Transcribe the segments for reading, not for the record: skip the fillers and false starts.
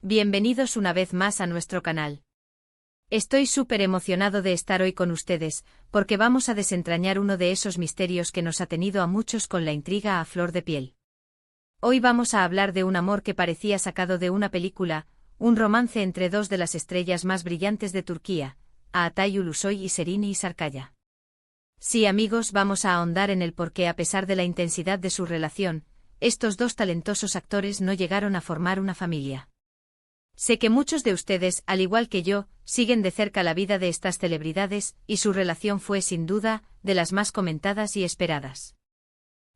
Bienvenidos una vez más a nuestro canal. Estoy súper emocionado de estar hoy con ustedes, porque vamos a desentrañar uno de esos misterios que nos ha tenido a muchos con la intriga a flor de piel. Hoy vamos a hablar de un amor que parecía sacado de una película, un romance entre dos de las estrellas más brillantes de Turquía, Altay Ulusoy y Serenay Sarıkaya. Sí, amigos, vamos a ahondar en el por qué, a pesar de la intensidad de su relación, estos dos talentosos actores no llegaron a formar una familia. Sé que muchos de ustedes, al igual que yo, siguen de cerca la vida de estas celebridades, y su relación fue, sin duda, de las más comentadas y esperadas.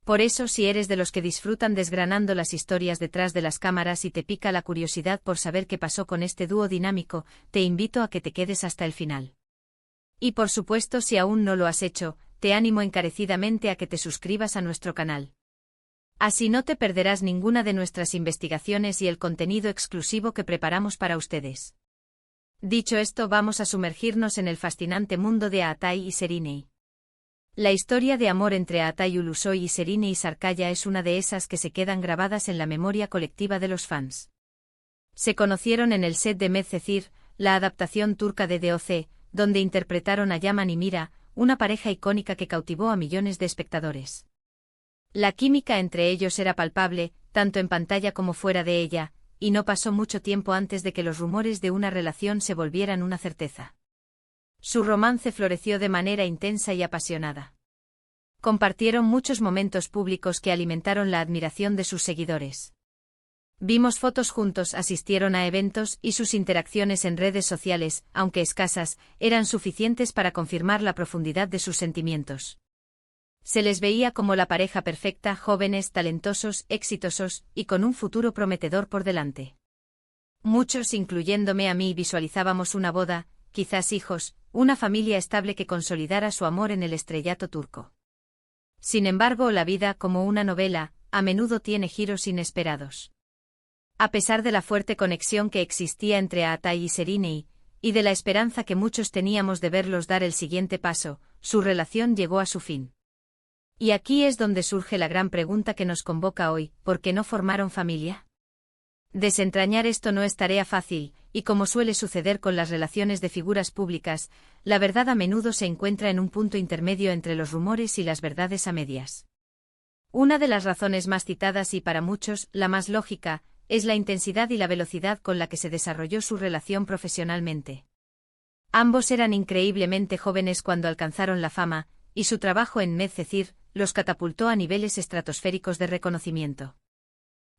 Por eso, si eres de los que disfrutan desgranando las historias detrás de las cámaras y te pica la curiosidad por saber qué pasó con este dúo dinámico, te invito a que te quedes hasta el final. Y por supuesto, si aún no lo has hecho, te animo encarecidamente a que te suscribas a nuestro canal. Así no te perderás ninguna de nuestras investigaciones y el contenido exclusivo que preparamos para ustedes. Dicho esto, vamos a sumergirnos en el fascinante mundo de Altay y Serenay. La historia de amor entre Altay Ulusoy y Serenay Sarıkaya es una de esas que se quedan grabadas en la memoria colectiva de los fans. Se conocieron en el set de Medcezir, la adaptación turca de DOC, donde interpretaron a Yaman y Mira, una pareja icónica que cautivó a millones de espectadores. La química entre ellos era palpable, tanto en pantalla como fuera de ella, y no pasó mucho tiempo antes de que los rumores de una relación se volvieran una certeza. Su romance floreció de manera intensa y apasionada. Compartieron muchos momentos públicos que alimentaron la admiración de sus seguidores. Vimos fotos juntos, asistieron a eventos y sus interacciones en redes sociales, aunque escasas, eran suficientes para confirmar la profundidad de sus sentimientos. Se les veía como la pareja perfecta, jóvenes, talentosos, exitosos, y con un futuro prometedor por delante. Muchos, incluyéndome a mí, visualizábamos una boda, quizás hijos, una familia estable que consolidara su amor en el estrellato turco. Sin embargo, la vida, como una novela, a menudo tiene giros inesperados. A pesar de la fuerte conexión que existía entre Altay y Serenay, y de la esperanza que muchos teníamos de verlos dar el siguiente paso, su relación llegó a su fin. Y aquí es donde surge la gran pregunta que nos convoca hoy: ¿por qué no formaron familia? Desentrañar esto no es tarea fácil, y como suele suceder con las relaciones de figuras públicas, la verdad a menudo se encuentra en un punto intermedio entre los rumores y las verdades a medias. Una de las razones más citadas y para muchos, la más lógica, es la intensidad y la velocidad con la que se desarrolló su relación profesionalmente. Ambos eran increíblemente jóvenes cuando alcanzaron la fama, y su trabajo en Medcezir los catapultó a niveles estratosféricos de reconocimiento.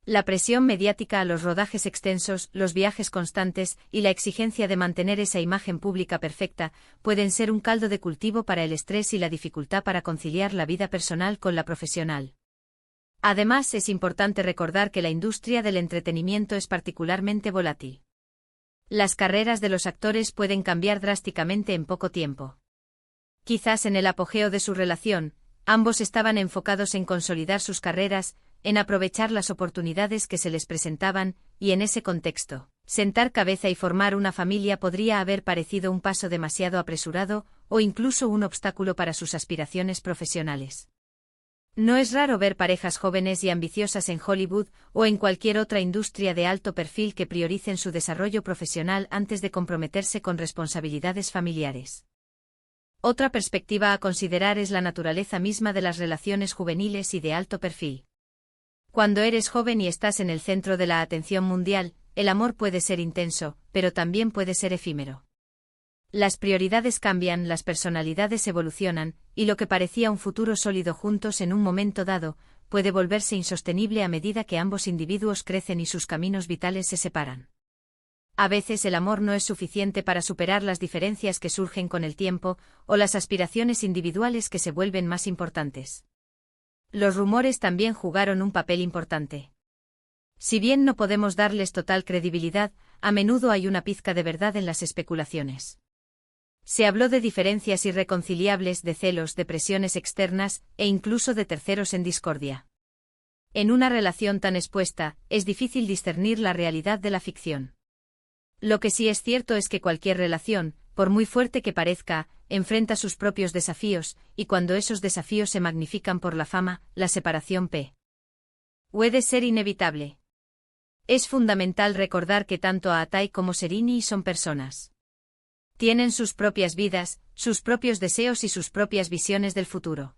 La presión mediática a los rodajes extensos, los viajes constantes y la exigencia de mantener esa imagen pública perfecta pueden ser un caldo de cultivo para el estrés y la dificultad para conciliar la vida personal con la profesional. Además, es importante recordar que la industria del entretenimiento es particularmente volátil. Las carreras de los actores pueden cambiar drásticamente en poco tiempo. Quizás en el apogeo de su relación, ambos estaban enfocados en consolidar sus carreras, en aprovechar las oportunidades que se les presentaban, y en ese contexto, sentar cabeza y formar una familia podría haber parecido un paso demasiado apresurado, o incluso un obstáculo para sus aspiraciones profesionales. No es raro ver parejas jóvenes y ambiciosas en Hollywood o en cualquier otra industria de alto perfil que prioricen su desarrollo profesional antes de comprometerse con responsabilidades familiares. Otra perspectiva a considerar es la naturaleza misma de las relaciones juveniles y de alto perfil. Cuando eres joven y estás en el centro de la atención mundial, el amor puede ser intenso, pero también puede ser efímero. Las prioridades cambian, las personalidades evolucionan, y lo que parecía un futuro sólido juntos en un momento dado, puede volverse insostenible a medida que ambos individuos crecen y sus caminos vitales se separan. A veces el amor no es suficiente para superar las diferencias que surgen con el tiempo, o las aspiraciones individuales que se vuelven más importantes. Los rumores también jugaron un papel importante. Si bien no podemos darles total credibilidad, a menudo hay una pizca de verdad en las especulaciones. Se habló de diferencias irreconciliables, de celos, de presiones externas, e incluso de terceros en discordia. En una relación tan expuesta, es difícil discernir la realidad de la ficción. Lo que sí es cierto es que cualquier relación, por muy fuerte que parezca, enfrenta sus propios desafíos, y cuando esos desafíos se magnifican por la fama, la separación puede ser inevitable. Es fundamental recordar que tanto Atai como Sereni son personas. Tienen sus propias vidas, sus propios deseos y sus propias visiones del futuro.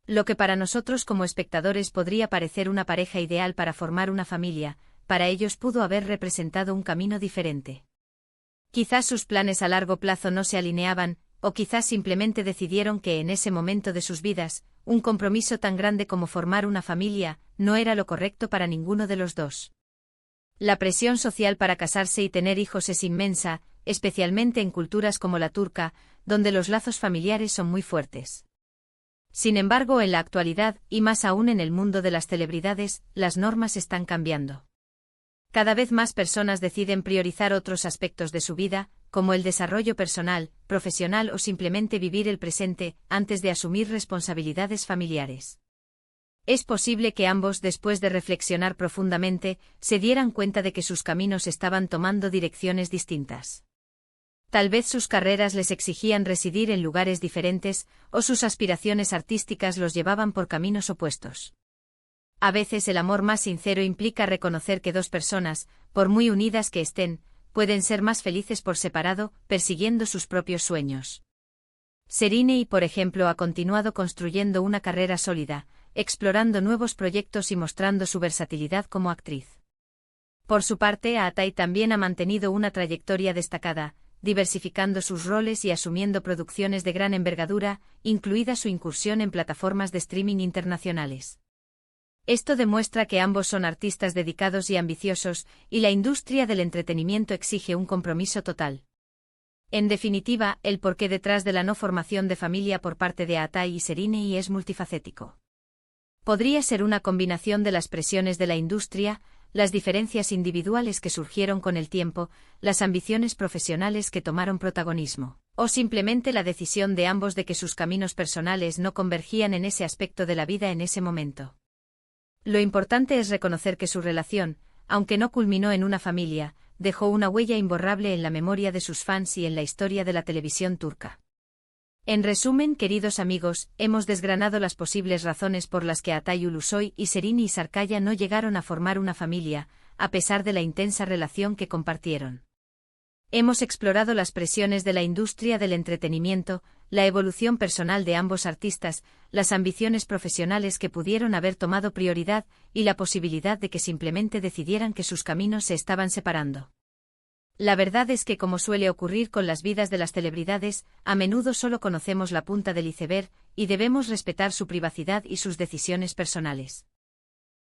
Lo que para nosotros como espectadores podría parecer una pareja ideal para formar una familia, para ellos pudo haber representado un camino diferente. Quizás sus planes a largo plazo no se alineaban, o quizás simplemente decidieron que en ese momento de sus vidas, un compromiso tan grande como formar una familia, no era lo correcto para ninguno de los dos. La presión social para casarse y tener hijos es inmensa, especialmente en culturas como la turca, donde los lazos familiares son muy fuertes. Sin embargo, en la actualidad, y más aún en el mundo de las celebridades, las normas están cambiando. Cada vez más personas deciden priorizar otros aspectos de su vida, como el desarrollo personal, profesional o simplemente vivir el presente, antes de asumir responsabilidades familiares. Es posible que ambos, después de reflexionar profundamente, se dieran cuenta de que sus caminos estaban tomando direcciones distintas. Tal vez sus carreras les exigían residir en lugares diferentes, o sus aspiraciones artísticas los llevaban por caminos opuestos. A veces el amor más sincero implica reconocer que dos personas, por muy unidas que estén, pueden ser más felices por separado, persiguiendo sus propios sueños. Sereni, por ejemplo, ha continuado construyendo una carrera sólida, explorando nuevos proyectos y mostrando su versatilidad como actriz. Por su parte, Atai también ha mantenido una trayectoria destacada, diversificando sus roles y asumiendo producciones de gran envergadura, incluida su incursión en plataformas de streaming internacionales. Esto demuestra que ambos son artistas dedicados y ambiciosos, y la industria del entretenimiento exige un compromiso total. En definitiva, el porqué detrás de la no formación de familia por parte de Atai y Sereni es multifacético. Podría ser una combinación de las presiones de la industria, las diferencias individuales que surgieron con el tiempo, las ambiciones profesionales que tomaron protagonismo, o simplemente la decisión de ambos de que sus caminos personales no convergían en ese aspecto de la vida en ese momento. Lo importante es reconocer que su relación, aunque no culminó en una familia, dejó una huella imborrable en la memoria de sus fans y en la historia de la televisión turca. En resumen, queridos amigos, hemos desgranado las posibles razones por las que Atai Ulusoy y Sereni Sarkaya no llegaron a formar una familia, a pesar de la intensa relación que compartieron. Hemos explorado las presiones de la industria del entretenimiento, la evolución personal de ambos artistas, las ambiciones profesionales que pudieron haber tomado prioridad y la posibilidad de que simplemente decidieran que sus caminos se estaban separando. La verdad es que, como suele ocurrir con las vidas de las celebridades, a menudo solo conocemos la punta del iceberg, y debemos respetar su privacidad y sus decisiones personales.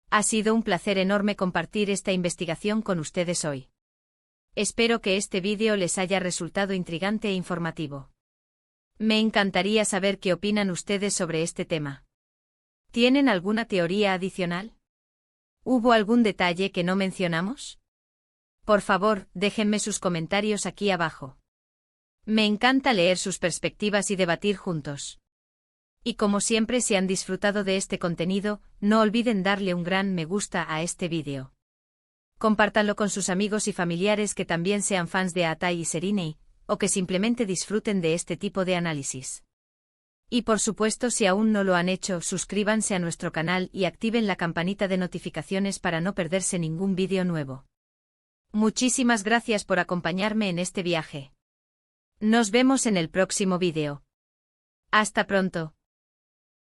Ha sido un placer enorme compartir esta investigación con ustedes hoy. Espero que este vídeo les haya resultado intrigante e informativo. Me encantaría saber qué opinan ustedes sobre este tema. ¿Tienen alguna teoría adicional? ¿Hubo algún detalle que no mencionamos? Por favor, déjenme sus comentarios aquí abajo. Me encanta leer sus perspectivas y debatir juntos. Y como siempre, si han disfrutado de este contenido, no olviden darle un gran me gusta a este vídeo. Compártanlo con sus amigos y familiares que también sean fans de Atai y Sereni, o que simplemente disfruten de este tipo de análisis. Y por supuesto, si aún no lo han hecho, suscríbanse a nuestro canal y activen la campanita de notificaciones para no perderse ningún vídeo nuevo. Muchísimas gracias por acompañarme en este viaje. Nos vemos en el próximo vídeo. Hasta pronto.